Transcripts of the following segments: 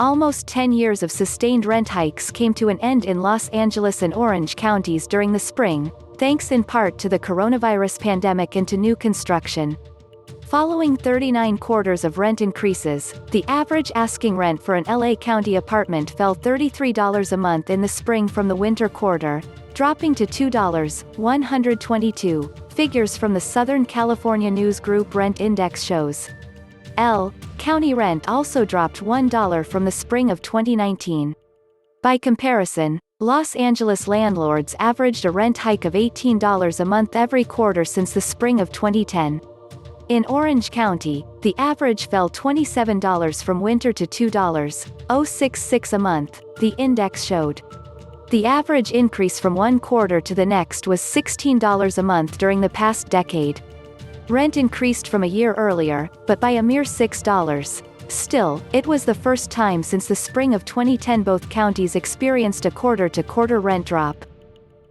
Almost 10 years of sustained rent hikes came to an end in Los Angeles and Orange counties during the spring, thanks in part to the coronavirus pandemic and to new construction. Following 39 quarters of rent increases, the average asking rent for an LA County apartment fell $33 a month in the spring from the winter quarter, dropping to $2.122, figures from the Southern California News Group Rent Index shows. County rent also dropped $1 from the spring of 2019. By comparison, Los Angeles landlords averaged a rent hike of $18 a month every quarter since the spring of 2010. In Orange County, the average fell $27 from winter to $2.066 a month, the index showed. The average increase from one quarter to the next was $16 a month during the past decade. Rent increased from a year earlier, but by a mere $6. Still, it was the first time since the spring of 2010 both counties experienced a quarter-to-quarter rent drop.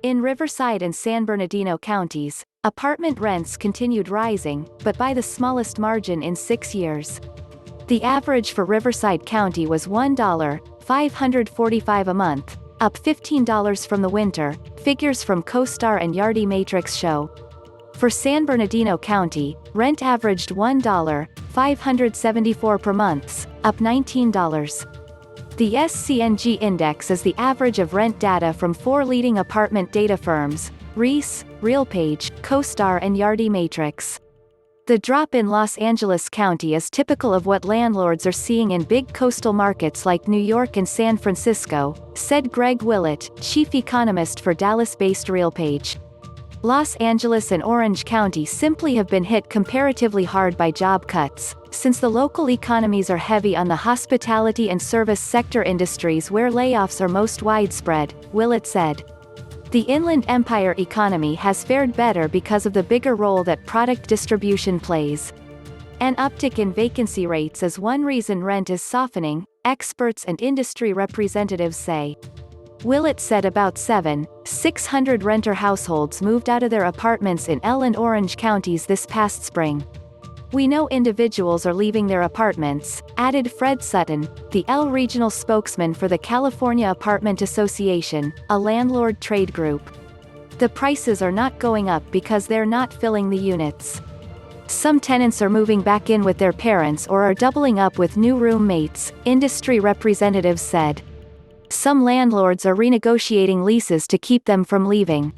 In Riverside and San Bernardino counties, apartment rents continued rising, but by the smallest margin in 6 years. The average for Riverside County was $1.545 a month, up $15 from the winter, figures from CoStar and Yardi Matrix show. For San Bernardino County, rent averaged $1.574 per month, up $19. The SCNG index is the average of rent data from 4 leading apartment data firms, Reis, RealPage, CoStar and Yardi Matrix. The drop in Los Angeles County is typical of what landlords are seeing in big coastal markets like New York and San Francisco, said Greg Willett, chief economist for Dallas-based RealPage. Los Angeles and Orange County simply have been hit comparatively hard by job cuts, since the local economies are heavy on the hospitality and service sector industries where layoffs are most widespread, Willett said. The Inland Empire economy has fared better because of the bigger role that product distribution plays. An uptick in vacancy rates is one reason rent is softening, experts and industry representatives say. Willett said about 7,600 renter households moved out of their apartments in L and Orange counties this past spring. We know individuals are leaving their apartments, added Fred Sutton, the L regional spokesman for the California Apartment Association, a landlord trade group. The prices are not going up because they're not filling the units. Some tenants are moving back in with their parents or are doubling up with new roommates, industry representatives said. Some landlords are renegotiating leases to keep them from leaving.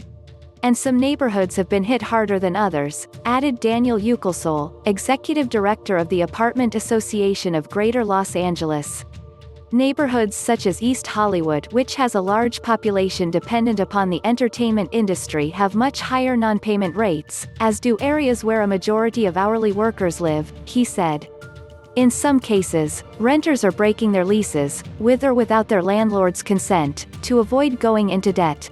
And some neighborhoods have been hit harder than others, added Daniel Yukelsol, executive director of the Apartment Association of Greater Los Angeles. Neighborhoods such as East Hollywood, which has a large population dependent upon the entertainment industry, have much higher non-payment rates, as do areas where a majority of hourly workers live, he said. In some cases, renters are breaking their leases, with or without their landlord's consent, to avoid going into debt.